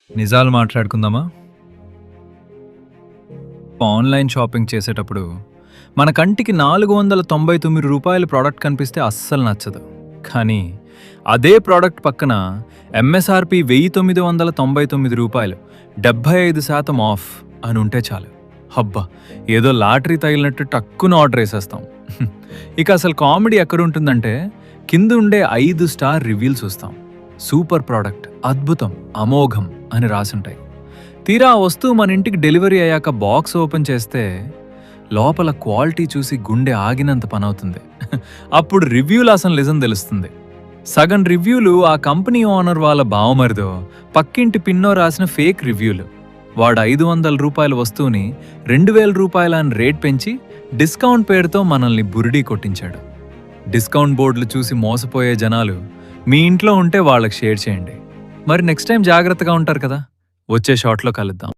నిజాలు మాట్లాడుకుందామా? Online shopping చేసేటప్పుడు మన కంటికి రూ. 499 ప్రోడక్ట్ కనిపిస్తే అస్సలు నచ్చదు. కానీ అదే ప్రోడక్ట్ పక్కన ఎంఎస్ఆర్‌పి రూ. 1999 75% ఆఫ్ అని ఉంటే చాలు. హబ్బా! ఏదో లాటరీ తగిలినట్టు టక్కున ఆర్డర్ ఏసేస్తాం. ఇక అసలు కామెడీ ఎక్కడుంటుందంటే కింద ఉండే 5 స్టార్ రివ్యూలు చూస్తాం. సూపర్ ప్రోడక్ట్, అద్భుతం, అమోఘం అని రాసుంటాయి. తీరా ఆ వస్తువు మన ఇంటికి డెలివరీ అయ్యాక బాక్స్ ఓపెన్ చేస్తే లోపల క్వాలిటీ చూసి గుండె ఆగినంత పనవుతుంది. అప్పుడు రివ్యూలు అసలు నిజం తెలుస్తుంది. సగం రివ్యూలు ఆ కంపెనీ ఓనర్ వాళ్ళ బావమరిదో పక్కింటి పిన్నో రాసిన ఫేక్ రివ్యూలు. వాడు రూ. 500 వస్తువుని రూ. 2000 అని రేట్ పెంచి డిస్కౌంట్ పేరుతో మనల్ని బురిడీ కొట్టించాడు. డిస్కౌంట్ బోర్డులు చూసి మోసపోయే జనాలు మీ ఇంట్లో ఉంటే వాళ్ళకి షేర్ చేయండి. మరి నెక్స్ట్ టైం జాగ్రత్తగా ఉంటారు కదా. వచ్చే షాట్లో కలుద్దాం.